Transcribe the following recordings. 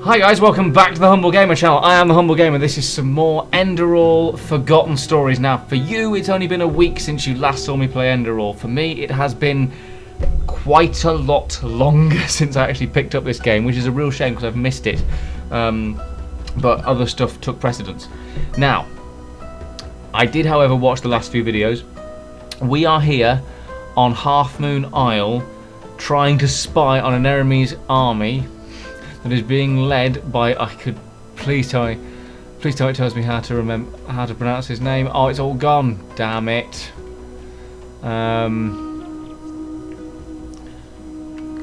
Hi guys, welcome back to the Humble Gamer channel. I am the Humble Gamer. This is some more Enderal Forgotten Stories. Now, for you, it's only been a week since you last saw me play Enderal. For me, it has been quite a lot longer since I actually picked up this game, which is a real shame because I've missed it. But other stuff took precedence. Now, I did, however, watch the last few videos. We are here on Half Moon Isle, trying to spy on a Nehrimese army that is being led by, please tell me it tells me how to pronounce his name. Oh, it's all gone, damn it.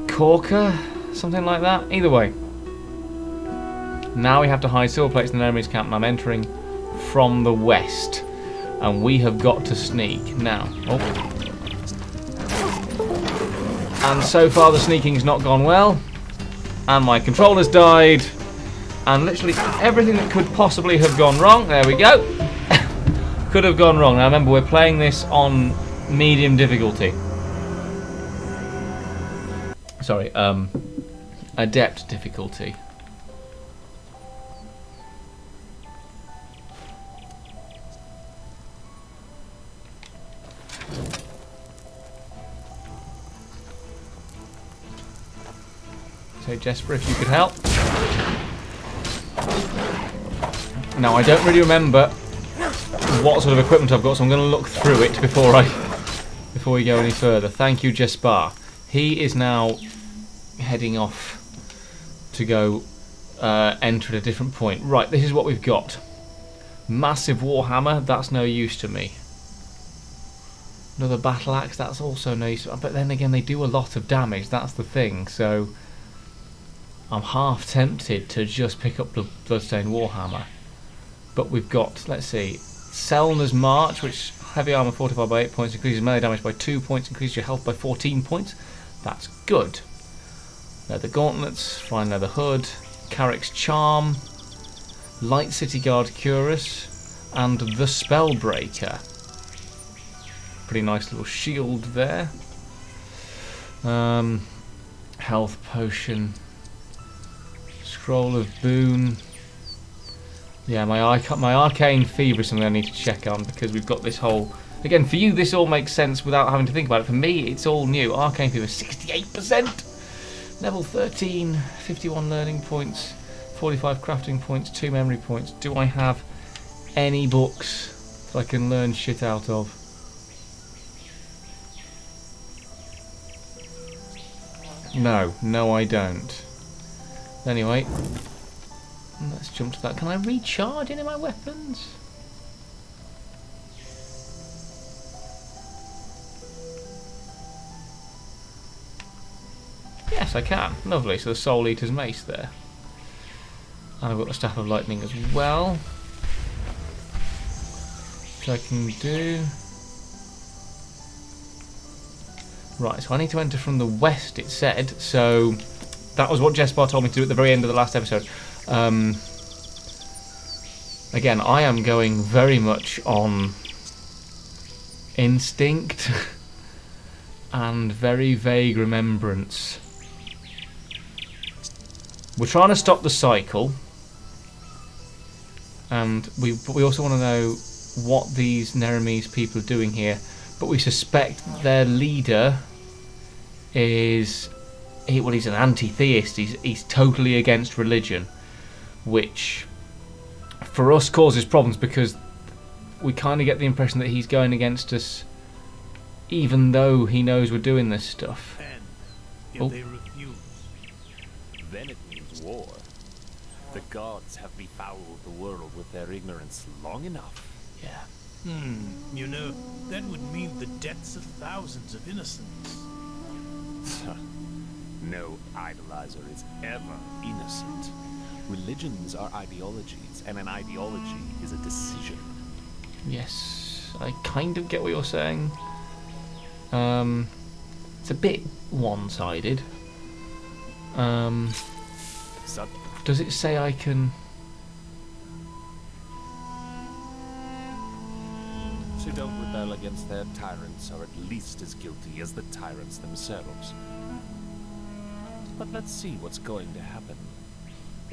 Corker, something like that. Either way, now we have to hide silver plates in the Nehrimese camp, and I'm entering from the west, and we have got to sneak now. Oh. And so far the sneaking's not gone well. And my controller's died, and literally everything that could possibly have gone wrong, there we go, could have gone wrong. Now remember, we're playing this on medium difficulty. Sorry, adept difficulty. So Jespar, if you could help. Now I don't really remember what sort of equipment I've got, so I'm going to look through it before we go any further. Thank you, Jespar. He is now heading off to go enter at a different point. Right, this is what we've got. Massive warhammer, that's no use to me. Another battle axe, that's also no use. But then again, they do a lot of damage. That's the thing. So I'm half tempted to just pick up the Bloodstained Warhammer. But we've got, let's see, Selna's March, which heavy armor fortified by 8 points, increases melee damage by 2 points, increases your health by 14 points. That's good. Leather gauntlets, fine leather hood, Carrick's Charm, Light City Guard Cuirass, and the Spellbreaker. Pretty nice little shield there. Health potion. Scroll of Boon. Yeah, my Arcane Fever is something I need to check on, because we've got this whole... Again, for you this all makes sense without having to think about it. For me, it's all new. Arcane Fever, 68%! Level 13, 51 learning points, 45 crafting points, 2 memory points. Do I have any books that I can learn shit out of? No I don't. Anyway, let's jump to that. Can I recharge any of my weapons? Yes, I can. Lovely. So the Soul Eater's Mace there. And I've got the Staff of Lightning as well, which I can do. Right, so I need to enter from the west, it said. So that was what Jespar told me to do at the very end of the last episode. Again, I am going very much on instinct and very vague remembrance. We're trying to stop the cycle, and we also want to know what these Nehrimese people are doing here. But we suspect their leader is... Well, he's an anti-theist. He's totally against religion, which for us causes problems, because we kind of get the impression that he's going against us even though he knows we're doing this stuff. And if they refuse, then it means war. The gods have befouled the world with their ignorance long enough. Yeah. You know, that would mean the deaths of thousands of innocents. No idolizer is ever innocent. Religions are ideologies, and an ideology is a decision. Yes, I kind of get what you're saying. It's a bit one-sided. Does it say I can... Those who don't rebel against their tyrants are at least as guilty as the tyrants themselves. But let's see what's going to happen.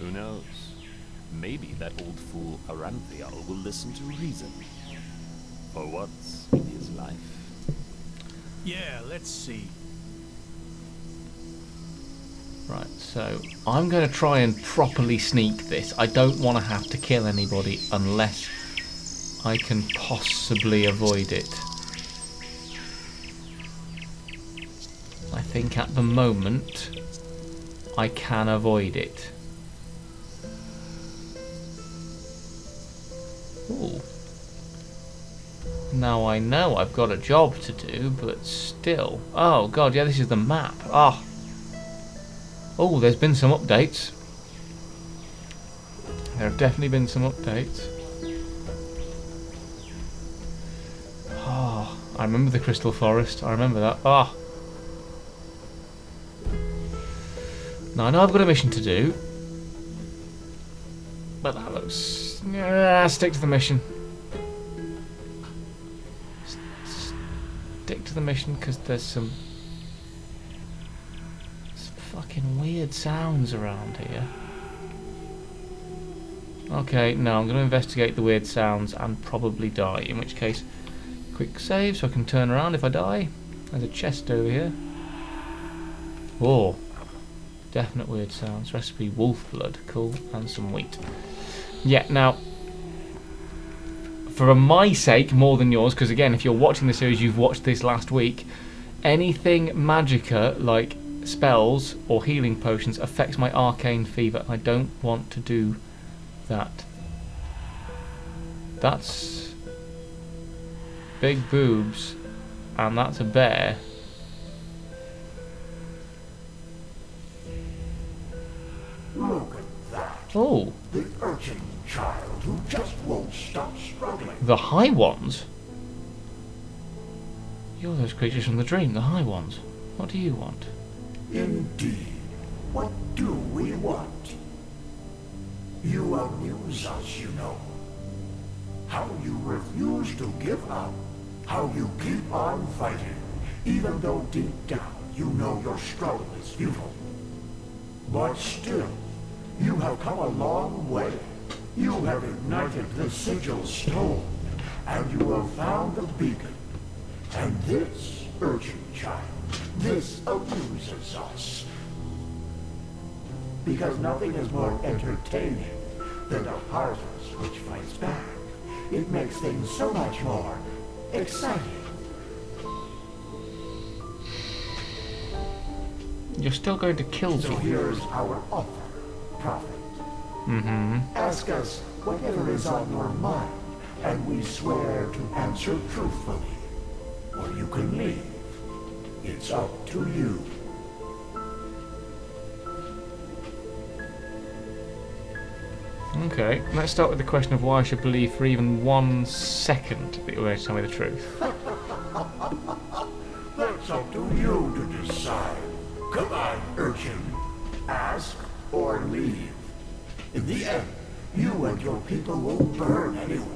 Who knows? Maybe that old fool Aranthial will listen to reason. For once in his life. Yeah, let's see. Right, so I'm going to try and properly sneak this. I don't want to have to kill anybody unless I can possibly avoid it. I think at the moment I can avoid it. Ooh. Now I know I've got a job to do, but still. Oh god, yeah, this is the map. Ah. Oh, there's been some updates. There have definitely been some updates. Oh, I remember the Crystal Forest. I remember that. Ah. Now I know I've got a mission to do, but that looks... stick to the mission. Stick to the mission because there's some fucking weird sounds around here. Okay, no, I'm going to investigate the weird sounds and probably die, in which case, quick save so I can turn around if I die. There's a chest over here. Whoa. Definite weird sounds. Recipe wolf blood. Cool. And some wheat. Yeah, now, for my sake more than yours, because again, if you're watching the series, you've watched this last week, anything magicka, like spells or healing potions, affects my arcane fever. I don't want to do that. That's big boobs, and that's a bear. Look at that. Oh, The urchin child who just won't stop struggling. the high ones? You're those creatures from the dream, the high ones. What do you want? Indeed. What do we want? You amuse us, you know. How you refuse to give up. How you keep on fighting, even though deep down you know your struggle is futile. But still, you have come a long way. You have ignited the sigil stone, and you have found the beacon. And this, urchin child, this amuses us. Because nothing is more entertaining than a Harvest which fights back. It makes things so much more exciting. You're still going to kill So me. here's our offer, Prophet. Mm-hmm. Ask us whatever is on your mind, and we swear to answer truthfully. Or you can leave. It's up to you. Okay, let's start with the question of why I should believe for even 1 second that you're going to tell me the truth. That's up to you to decide. Come on, urchin. Ask or leave. In the end, you and your people will burn anyway.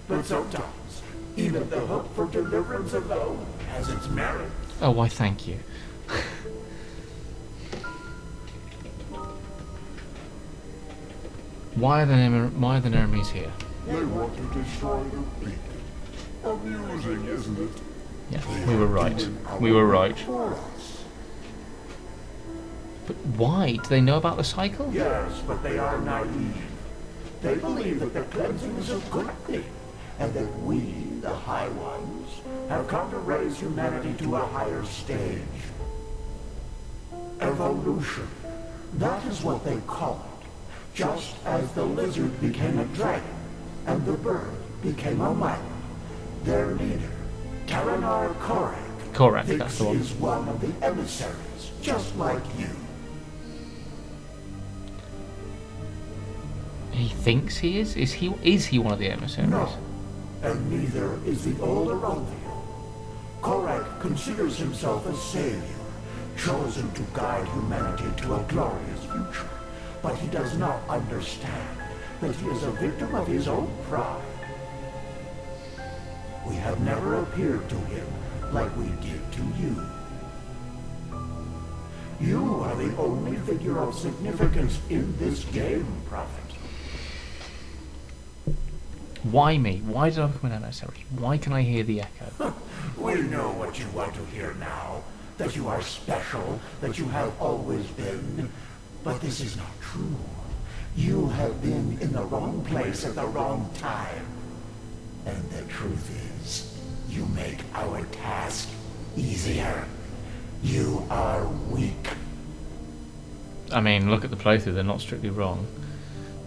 But sometimes, even the hope for deliverance alone has its merit. Oh, why thank you. Why are the Nehrimese here? They want to destroy the beacon. Amusing, isn't it? Yeah, we were right. We were right. For us. But why? Do they know about the cycle? Yes, but they are naive. They believe that the cleansing is a good thing, and that we, the High Ones, have come to raise humanity to a higher stage. Evolution. That is what they call it. Just as the lizard became a dragon, and the bird became a myra. Their leader, Taranar Korak, Correct, thinks that's the he one. is one of the emissaries, just like you. He thinks he is? Is he one of the emissaries? No, and neither is the old Aranthial. Korak considers himself a savior, chosen to guide humanity to a glorious future. But he does not understand that he is a victim of his own pride. We have never appeared to him like we did to you. You are the only figure of significance in this game, Prophet. Why me? Why did I become an emissary? Why can I hear the echo? We know what you want to hear now. That you are special, that you have always been. But this is not true. You have been in the wrong place at the wrong time. And the truth is, you make our task easier. You are weak. I mean, look at the playthrough, they're not strictly wrong.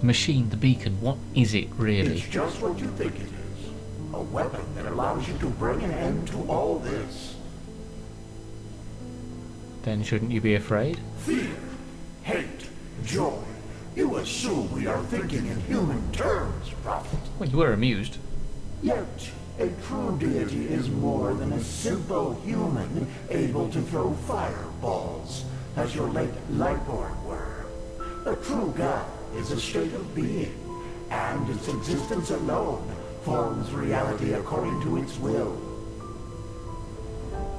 The machine, the beacon, what is it really? It's just what you think it is. A weapon that allows you to bring an end to all this. Then shouldn't you be afraid? Fear, hate, joy. You assume we are thinking in human terms, Prophet. Well, you were amused. Yet, a true deity is more than a simple human able to throw fireballs, as your late Lightborn were. A true god is a state of being, and its existence alone forms reality according to its will.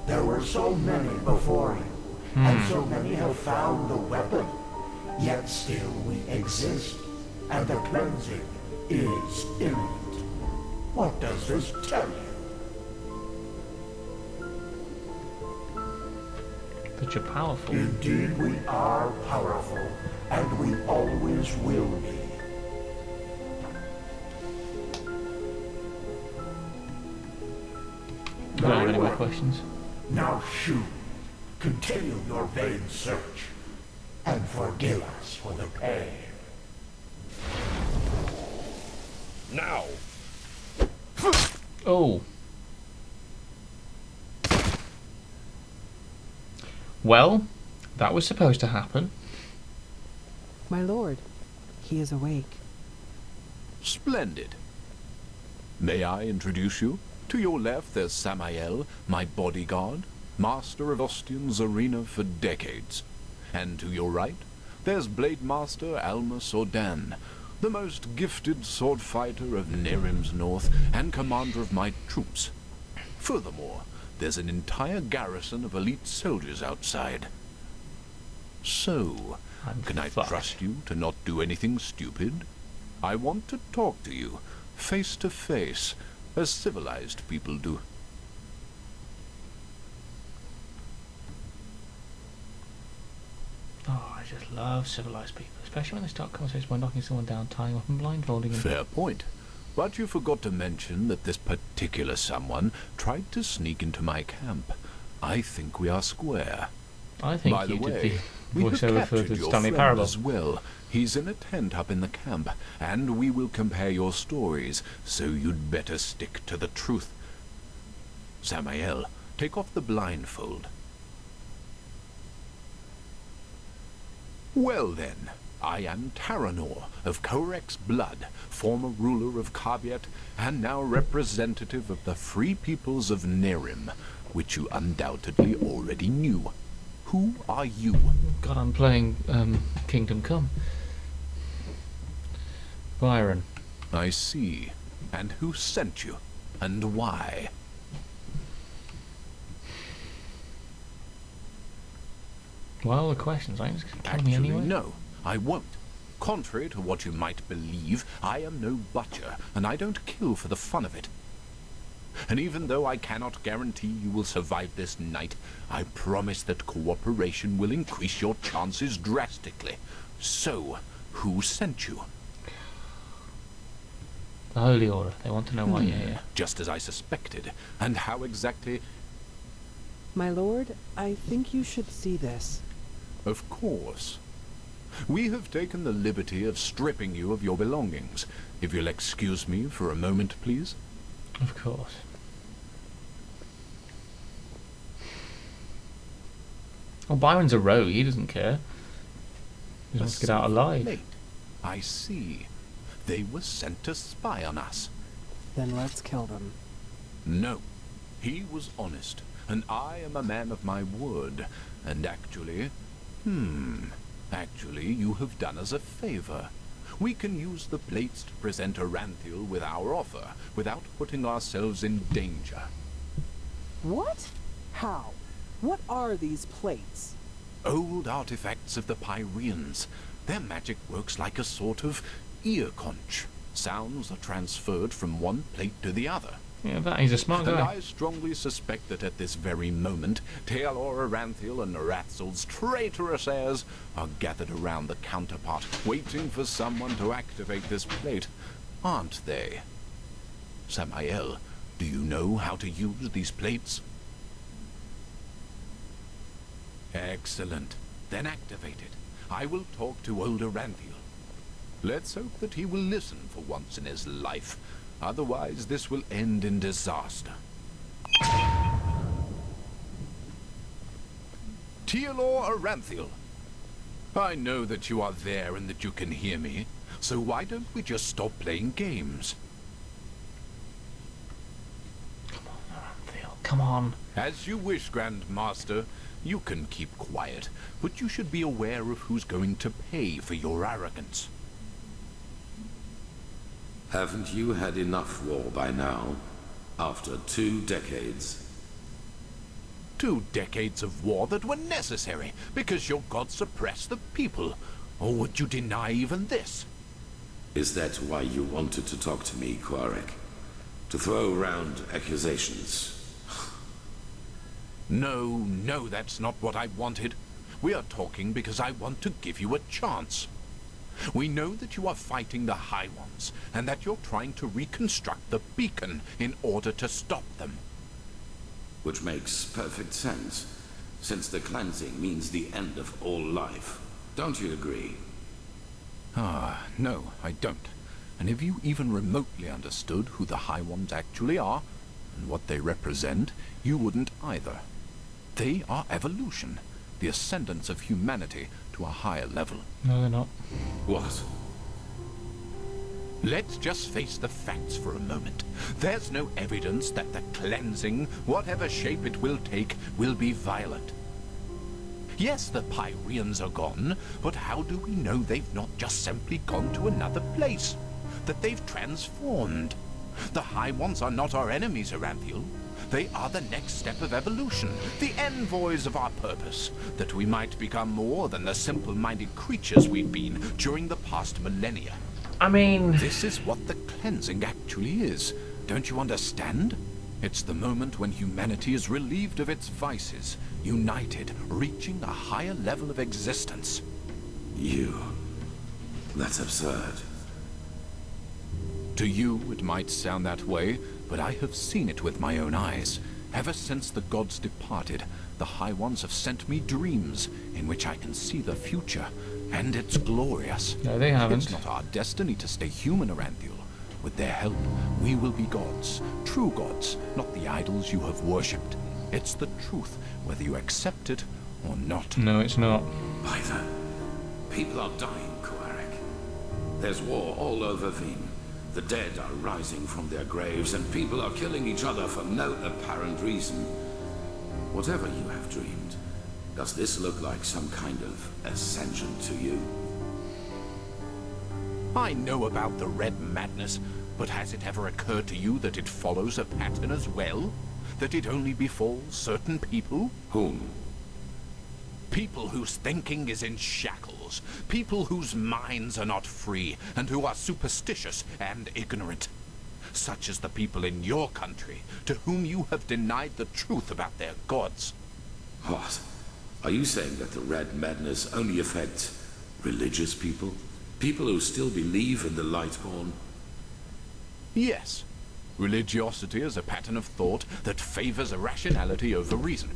There were so many before you, and so many have found the weapon, yet still we exist, and the cleansing is imminent. What does this tell you? But you're powerful. Indeed, we are powerful, and we always will be. Do you have any more questions? Now Shu, continue your vain search, and forgive us for the pain. Now! Oh. Well, that was supposed to happen. My lord, he is awake. Splendid. May I introduce you? To your left, there's Samael, my bodyguard, master of Ostian's arena for decades. And to your right, there's Blade Master Alma Sordan, the most gifted sword fighter of Nehrim's North and commander of my troops. Furthermore, there's an entire garrison of elite soldiers outside. So, can I trust you to not do anything stupid? I want to talk to you, face to face, as civilized people do. Oh, I just love civilized people, especially when they start conversations by knocking someone down, tying up and blindfolding them. Fair point. But you forgot to mention that this particular someone tried to sneak into my camp. I think we are square. I think By the you did way, the we have voiceover for captured the your Stanley friend Parable. as well. He's in a tent up in the camp, and we will compare your stories, so you'd better stick to the truth. Samael, take off the blindfold. Well then, I am Taranor of Korek's blood, former ruler of Kabiet, and now representative of the free peoples of Nehrim, which you undoubtedly already knew. Who are you? God, I'm playing Kingdom Come. Byron. I see. And who sent you? And why? Well, the questions, I just tell me Actually, anyway. no, I won't. Contrary to what you might believe, I am no butcher, and I don't kill for the fun of it. And even though I cannot guarantee you will survive this night, I promise that cooperation will increase your chances drastically. So, who sent you? The Holy Order. They want to know why you're here. Just as I suspected. And how exactly? My lord, I think you should see this. Of course. We have taken the liberty of stripping you of your belongings. If you'll excuse me for a moment, please. Of course. Oh, Byron's a rogue. He doesn't care. He wants to get out alive. Late. I see. They were sent to spy on us. Then let's kill them. No. He was honest, and I am a man of my word. And actually, you have done us a favor. We can use the plates to present Aranthiel with our offer, without putting ourselves in danger. What? How? What are these plates? old artifacts of the Pyreans. Their magic works like a sort of ear conch. Sounds are transferred from one plate to the other. Yeah, that he's a smart And guy. I strongly suspect that at this very moment, Taylor, Aranthiel, and Ratzel's traitorous heirs are gathered around the counterpart, waiting for someone to activate this plate. Aren't they? Samael, do you know how to use these plates? Excellent. Then activate it. I will talk to old Aranthiel. Let's hope that he will listen for once in his life. Otherwise, this will end in disaster. Tealor Aranthiel, I know that you are there and that you can hear me, so why don't we just stop playing games? Come on. As you wish, Grand Master. You can keep quiet, but you should be aware of who's going to pay for your arrogance. Haven't you had enough war by now? After 2 decades? 2 decades of war that were necessary because your god suppressed the people. Or would you deny even this? Is that why you wanted to talk to me, Quarek? To throw around accusations? No, that's not what I wanted. We are talking because I want to give you a chance. We know that you are fighting the High Ones, and that you're trying to reconstruct the beacon in order to stop them. Which makes perfect sense, since the cleansing means the end of all life. Don't you agree? No, I don't. And if you even remotely understood who the High Ones actually are, and what they represent, you wouldn't either. They are evolution, the ascendance of humanity to a higher level. No, they're not. What? Let's just face the facts for a moment. There's no evidence that the cleansing, whatever shape it will take, will be violent. Yes, the Pyreans are gone, but how do we know they've not just simply gone to another place? That they've transformed? The High Ones are not our enemies, Aranthiel. They are the next step of evolution, the envoys of our purpose, that we might become more than the simple-minded creatures we've been during the past millennia. I mean... This is what the cleansing actually is. Don't you understand? It's the moment when humanity is relieved of its vices, united, reaching a higher level of existence. That's absurd. To you, it might sound that way, but I have seen it with my own eyes. Ever since the gods departed, the High Ones have sent me dreams in which I can see the future, and it's glorious. No, they haven't. It's not our destiny to stay human, Aranthiel. With their help, we will be gods, true gods, not the idols you have worshipped. It's the truth, whether you accept it or not. No, it's not. Either. People are dying, Quarek. There's war all over Veen. The dead are rising from their graves, and people are killing each other for no apparent reason. Whatever you have dreamed, does this look like some kind of ascension to you? I know about the Red Madness, but has it ever occurred to you that it follows a pattern as well? That it only befalls certain people? Whom? People whose thinking is in shackles. People whose minds are not free, and who are superstitious and ignorant. Such as the people in your country, to whom you have denied the truth about their gods. What? Are you saying that the Red Madness only affects religious people? People who still believe in the Lightborn? Yes. Religiosity is a pattern of thought that favors irrationality over reason.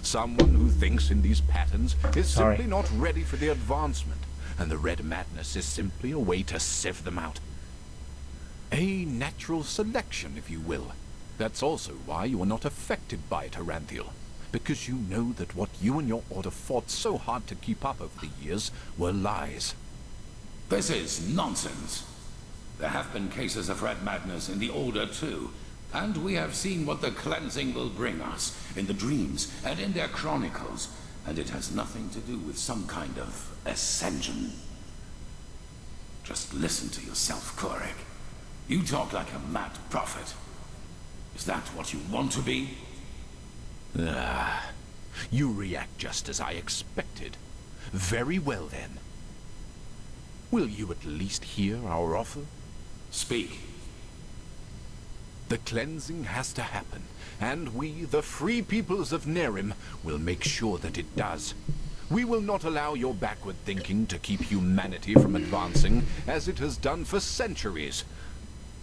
Someone who thinks in these patterns is simply not ready for the advancement, and the Red Madness is simply a way to sieve them out. A natural selection, if you will. That's also why you are not affected by it, Aranthiel, because you know that what you and your order fought so hard to keep up over the years were lies. This is nonsense. There have been cases of Red Madness in the Order too, and we have seen what the cleansing will bring us in the dreams and in their chronicles, and it has nothing to do with some kind of ascension. Just listen to yourself, Quarek. You talk like a mad prophet. Is that what you want to be? You react just as I expected. Very well, then. Will you at least hear our offer? Speak. The cleansing has to happen, and we, the free peoples of Nehrim, will make sure that it does. We will not allow your backward thinking to keep humanity from advancing, as it has done for centuries.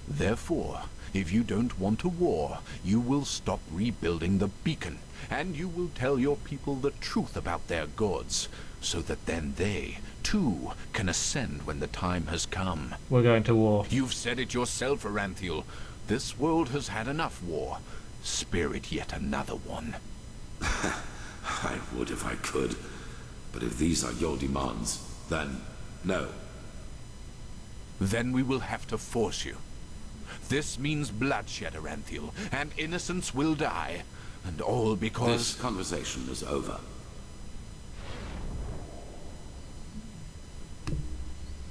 Therefore, if you don't want a war, you will stop rebuilding the beacon, and you will tell your people the truth about their gods, so that then they, too, can ascend when the time has come. We're going to war. You've said it yourself, Aranthiel. This world has had enough war. Spare it yet another one. I would if I could. But if these are your demands, then no. Then we will have to force you. This means bloodshed, Aranthiel, and innocents will die. And all because... This conversation is over.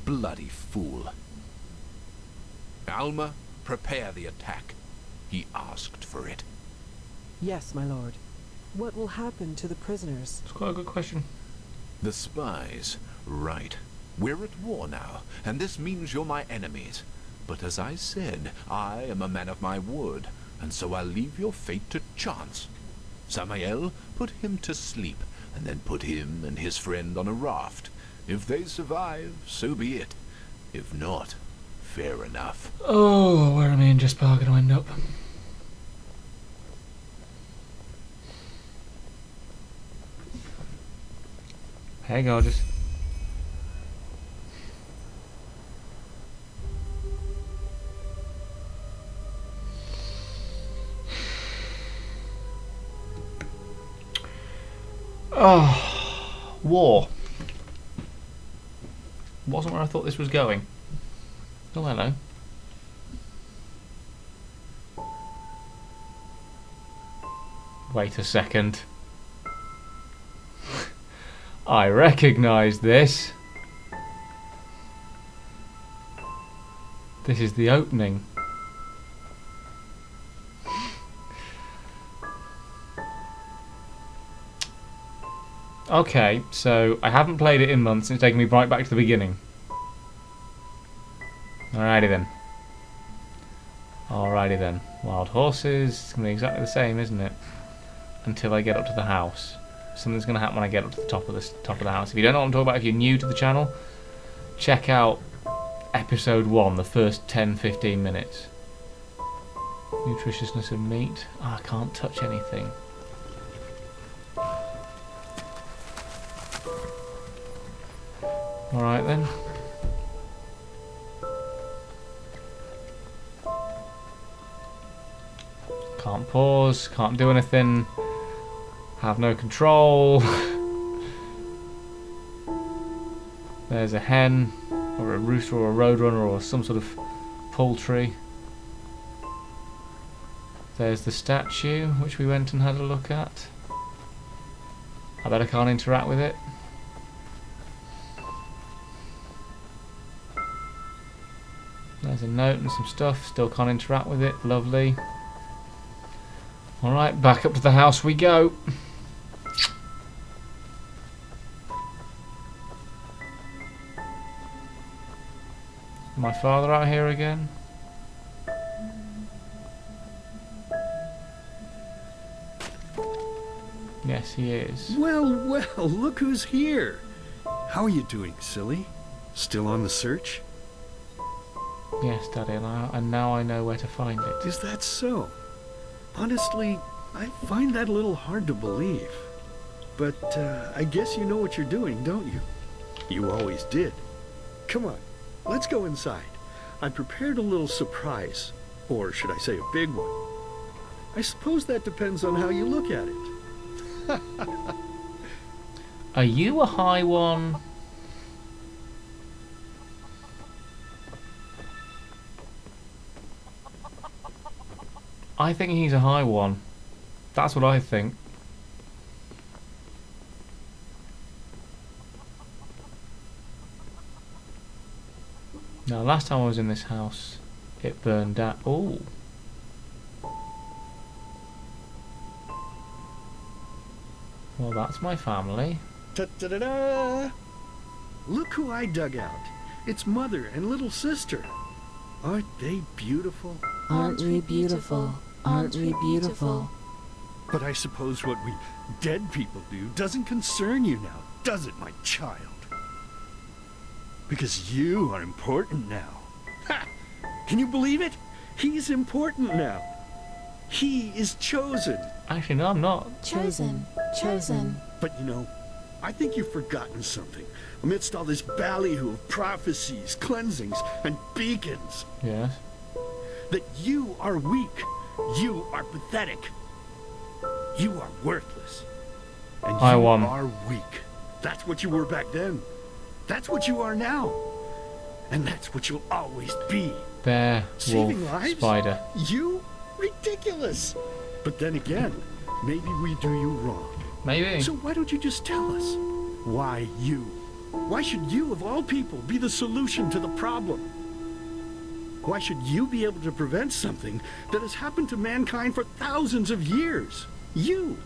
Bloody fool. Alma, prepare the attack. He asked for it. Yes, my lord. What will happen to the prisoners? It's quite a good question. The spies. Right. We're at war now, and this means you're my enemies. But as I said, I am a man of my word, and so I'll leave your fate to chance. Samael, put him to sleep, and then put him and his friend on a raft. If they survive, so be it. If not, fair enough. Oh, where are me and Jespar going to end up? Hey, gorgeous. Oh, war. Wasn't where I thought this was going. Oh, hello. Wait a second. I recognise this. This is the opening. Okay, so I haven't played it in months and it's taken me right back to the beginning. Alrighty then. Alrighty then. Wild horses, it's going to be exactly the same, isn't it? Until I get up to the house. Something's going to happen when I get up to the top of the house. If you don't know what I'm talking about, if you're new to the channel, check out episode 1, the first 10-15 minutes. Nutritiousness of meat. Oh, I can't touch anything. Alright then. Can't pause, can't do anything. Have no control. There's a hen, or a rooster, or a roadrunner, or some sort of poultry. There's the statue, which we went and had a look at. I bet I can't interact with it. There's a note and some stuff, still can't interact with it, lovely. Alright, back up to the house we go. My father out here again? Yes, he is. Well, well, look who's here. How are you doing, silly? Still on the search? Yes, Daddy, and now I know where to find it. Is that so? Honestly, I find that a little hard to believe. But I guess you know what you're doing, don't you? You always did. Come on, let's go inside. I prepared a little surprise. Or should I say a big one? I suppose that depends on how you look at it. Are you a high one? I think he's a high one. That's what I think. Now, last time I was in this house, it burned down. Oh. Well, that's my family. Ta-da-da-da! Look who I dug out. It's Mother and little sister. Aren't they beautiful? Aren't we beautiful? Aren't we beautiful? But I suppose what we dead people do doesn't concern you now, does it, my child? Because you are important now. Ha! Can you believe it? He's important now. He is chosen. Actually, no, I'm not. Chosen. Chosen. But you know, I think you've forgotten something. Amidst all this ballyhoo of prophecies, cleansings, and beacons. Yes. That you are weak. You are pathetic. You are worthless. And I you won. are weak. That's what you were back then. That's what you are now. And that's what you'll always be. Bear, Saving wolf, lives? spider. You? Ridiculous. But then again, maybe we do you wrong. Maybe. So why don't you just tell us? Why you? Why should you, of all people, be the solution to the problem? Why should you be able to prevent something that has happened to mankind for thousands of years? You!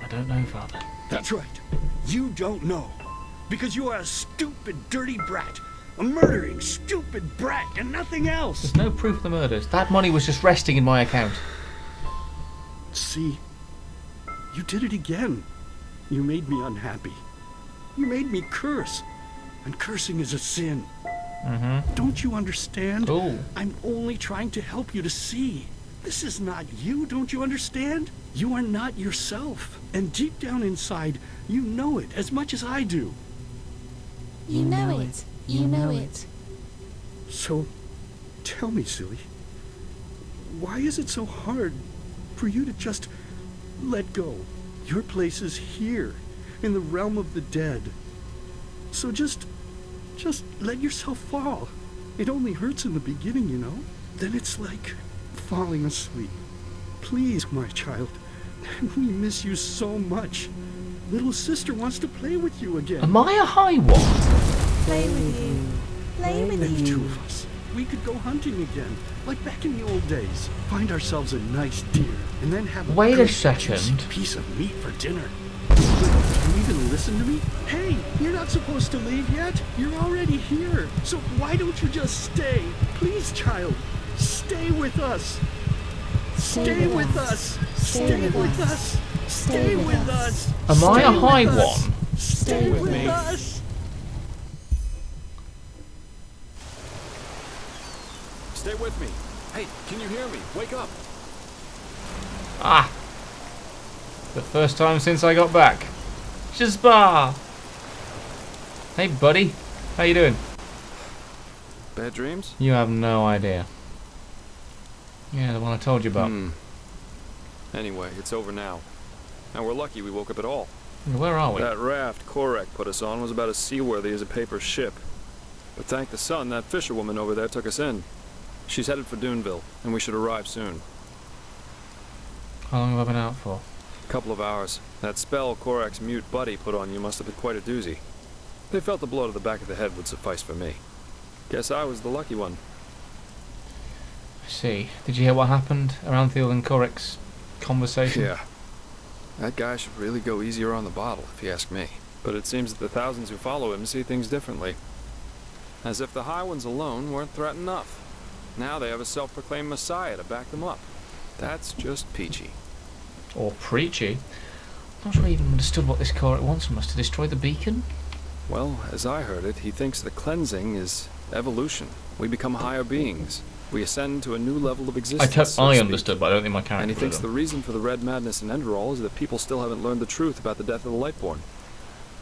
I don't know, Father. That's right. You don't know. Because you are a stupid, dirty brat. A murdering, stupid brat and nothing else. There's no proof of the murders. That money was just resting in my account. See, you did it again. You made me unhappy. You made me curse. And cursing is a sin. Mm-hmm. Don't you understand? Ooh. I'm only trying to help you to see. This is not you, don't you understand? You are not yourself. And deep down inside, you know it as much as I do. You know it. You know it. So, tell me, silly, why is it so hard for you to just let go? Your place is here, in the realm of the dead. So just let yourself fall. It only hurts in the beginning, you know? Then it's like falling asleep. Please, my child, we miss you so much. Little sister wants to play with you again. Am I a high one? Play with you. Play with And you. two of us, we could go hunting again, like back in the old days. Find ourselves a nice deer, and then have a Wait a good, second. juicy piece of meat for dinner. Do you even listen to me? Hey, you're not supposed to leave yet. You're already here. So why don't you just stay? Please, child, stay with us. Stay with us. Stay with us. Stay with us. Am I a Stay high with us. one? Stay with us. Stay with me. Hey, can you hear me? Wake up. Ah! The first time since I got back. Jespar! Hey, buddy. How you doing? Bad dreams? You have no idea. Yeah, the one I told you about. Anyway, it's over now. And we're lucky we woke up at all. Where are we? That raft Korek put us on was about as seaworthy as a paper ship. But thank the sun, that fisherwoman over there took us in. She's headed for Duneville, and we should arrive soon. How long have I been out for? A couple of hours. That spell Korek's mute buddy put on you must have been quite a doozy. They felt the blow to the back of the head would suffice for me. Guess I was the lucky one. I see. Did you hear what happened around Thiel and Korek's conversation? Yeah. That guy should really go easier on the bottle, if you ask me. But it seems that the thousands who follow him see things differently. As if the high ones alone weren't threat enough. Now they have a self-proclaimed messiah to back them up. That's just peachy. Or preachy. I'm not sure I even understood what this Korek wants from us, to destroy the beacon. Well, as I heard it, he thinks the cleansing is evolution. We become higher beings. We ascend to a new level of existence. I understood, but I don't think my character And he thinks would the have. reason for the red madness in Enderal is that people still haven't learned the truth about the death of the Lightborn.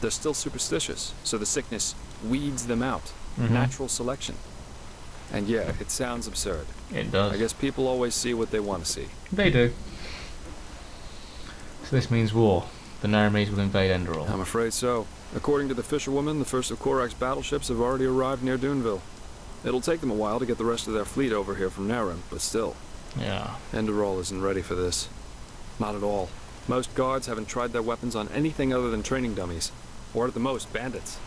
They're still superstitious, so the sickness weeds them out. Natural selection. And yeah, it sounds absurd. It does. I guess people always see what they want to see. They do. So this means war. The Nehrimese will invade Enderal. I'm afraid so. According to the fisherwoman, the first of Korak's battleships have already arrived near Duneville. It'll take them a while to get the rest of their fleet over here from Nehrim, but still. Yeah. Enderal isn't ready for this. Not at all. Most guards haven't tried their weapons on anything other than training dummies. Or at the most, bandits.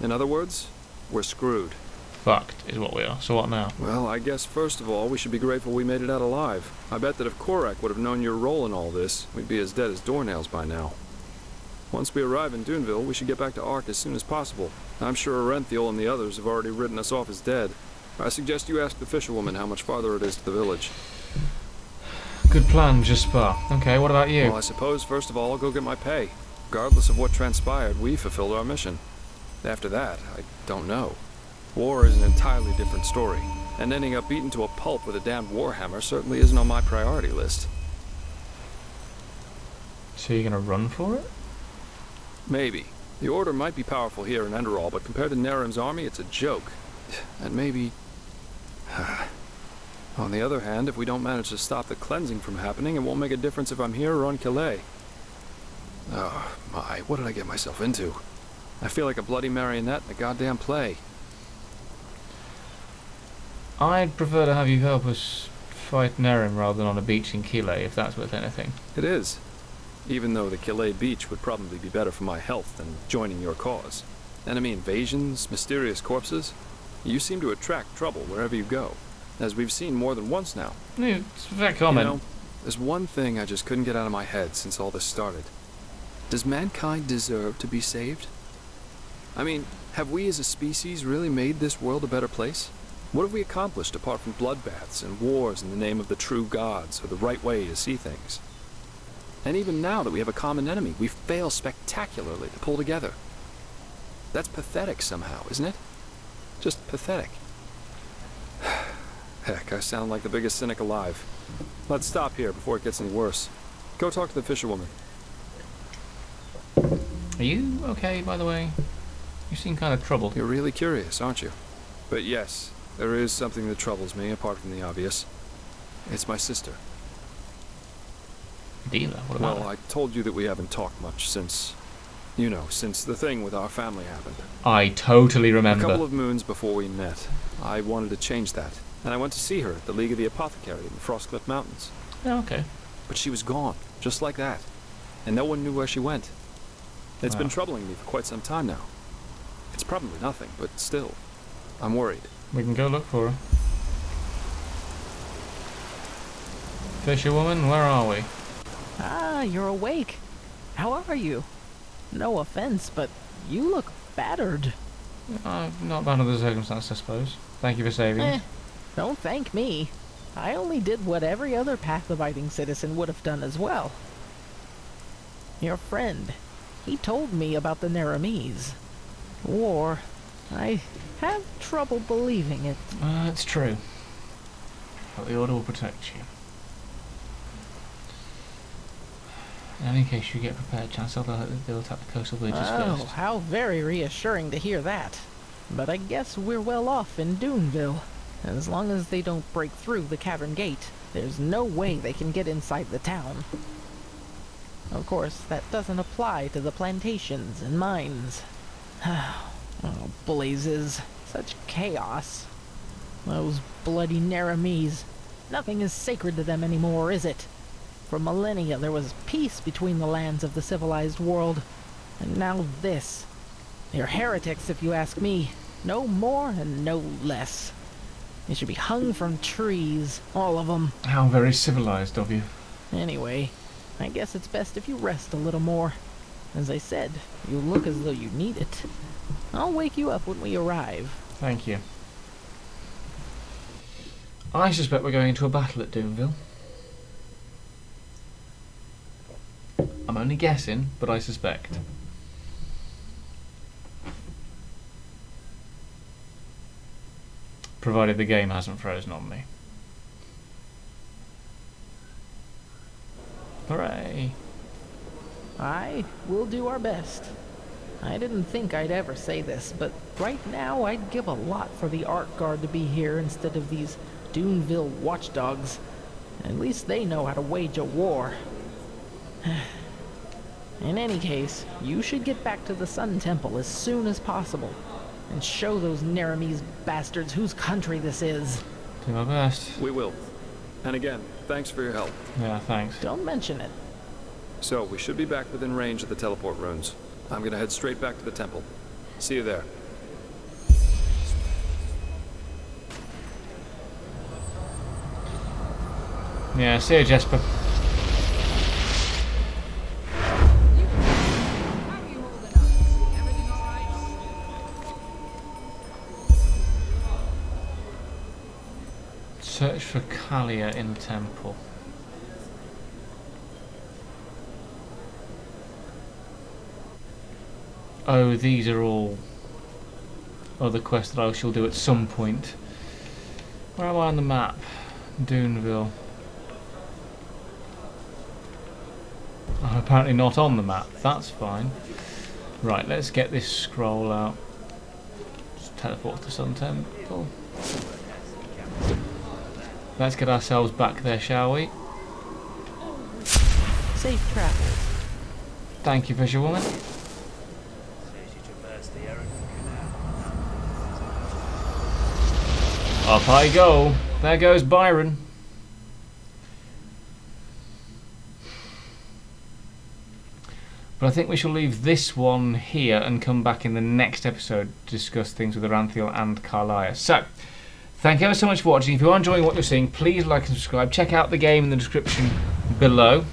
In other words, we're screwed. fucked, is what we are. So what now? Well, I guess first of all, we should be grateful we made it out alive. I bet that if Korak would have known your role in all this, we'd be as dead as doornails by now. Once we arrive in Duneville, we should get back to Ark as soon as possible. I'm sure Arenthiel and the others have already written us off as dead. I suggest you ask the fisherwoman how much farther it is to the village. Good plan, Jespar. Okay, what about you? Well, I suppose first of all I'll go get my pay. Regardless of what transpired, we fulfilled our mission. After that, I don't know. War is an entirely different story, and ending up beaten to a pulp with a damned warhammer certainly isn't on my priority list. So you're gonna run for it? Maybe. The Order might be powerful here in Enderal, but compared to Nehrim's army, it's a joke. And maybe... On the other hand, if we don't manage to stop the cleansing from happening, it won't make a difference if I'm here or on Calais. Oh, my, what did I get myself into? I feel like a bloody marionette in a goddamn play. I'd prefer to have you help us fight Nehrim rather than on a beach in Calais, if that's worth anything. It is. Even though the Calais beach would probably be better for my health than joining your cause. Enemy invasions, mysterious corpses. You seem to attract trouble wherever you go, as we've seen more than once now. It's very common. You know, there's one thing I just couldn't get out of my head since all this started. Does mankind deserve to be saved? I mean, have we as a species really made this world a better place? What have we accomplished apart from bloodbaths and wars in the name of the true gods or the right way to see things? And even now that we have a common enemy, we fail spectacularly to pull together. That's pathetic somehow, isn't it? Just pathetic. Heck, I sound like the biggest cynic alive. Let's stop here before it gets any worse. Go talk to the fisherwoman. Are you okay, by the way? You seem kind of troubled. You're really curious, aren't you? But yes, there is something that troubles me, apart from the obvious. It's my sister. Dealer, what about Well, I told you that we haven't talked much since... You know, since the thing with our family happened. I totally remember. A couple of moons before we met, I wanted to change that. And I went to see her at the League of the Apothecary in the Frostcliff Mountains. Oh, okay. But she was gone, just like that. And no one knew where she went. It's been troubling me for quite some time now. It's probably nothing, but still, I'm worried. We can go look for her. Fisherwoman, where are we? Ah, you're awake. How are you? No offense, but you look battered. Not under the circumstances, I suppose. Thank you for saving us. Don't thank me. I only did what every other path-abiding citizen would have done as well. Your friend, he told me about the Nehrimese. War. I have trouble believing it. It's true. But the Order will protect you. In any case, you get prepared. Chances are they'll attack the coastal villages first. Oh, how very reassuring to hear that. But I guess we're well off in Duneville. As long as they don't break through the cavern gate, there's no way they can get inside the town. Of course, that doesn't apply to the plantations and mines. Oh, blazes. Such chaos. Those bloody Nehrimese. Nothing is sacred to them anymore, is it? For millennia there was peace between the lands of the civilized world. And now this. They're heretics, if you ask me. No more and no less. They should be hung from trees, all of them. How very civilized of you. Anyway, I guess it's best if you rest a little more. As I said, you look as though you need it. I'll wake you up when we arrive. Thank you. I suspect we're going into a battle at Duneville. I'm only guessing, but I suspect. Provided the game hasn't frozen on me. Hooray! I will do our best. I didn't think I'd ever say this, but right now I'd give a lot for the Ark Guard to be here instead of these Duneville watchdogs. At least they know how to wage a war. In any case, you should get back to the Sun Temple as soon as possible, and show those Nehrimese bastards whose country this is. Do my best. We will. And again, thanks for your help. Yeah, thanks. Don't mention it. So, we should be back within range of the teleport runes. I'm gonna head straight back to the temple. See you there. Yeah, see you, Jesper. Search for Kalia in the temple. Oh, these are all other quests that I shall do at some point. Where am I on the map? Doonville. I'm apparently not on the map. That's fine. Right, let's get this scroll out. Just teleport to Sun Temple. Let's get ourselves back there, shall we? Safe travels. Thank you, Fisherwoman. Up I go. There goes Byron. But I think we shall leave this one here and come back in the next episode to discuss things with Aranthiel and Carlia. So, thank you ever so much for watching. If you are enjoying what you're seeing, please like and subscribe. Check out the game in the description below.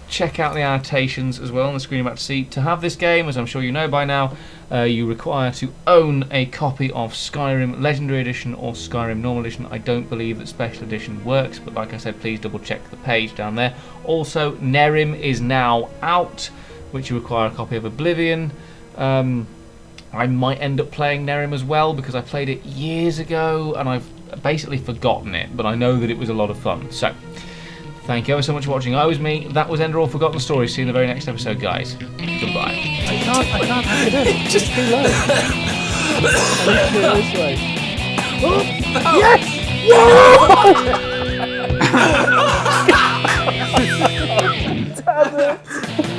Check out the annotations as well on the screen you're about to see. To have this game, as I'm sure you know by now, you require to own a copy of Skyrim Legendary Edition or Skyrim Normal Edition. I don't believe that Special Edition works, but like I said, please double check the page down there. Also, Nehrim is now out, which you require a copy of Oblivion. I might end up playing Nehrim as well, because I played it years ago and I've basically forgotten it, but I know that it was a lot of fun. So, thank you ever so much for watching. I was me, that was Enderal Forgotten Stories. See you in the very next episode, guys. Goodbye. I can't hack it in. It's just too low. I need to go this way. Oh, yes! Whoa! Damn it!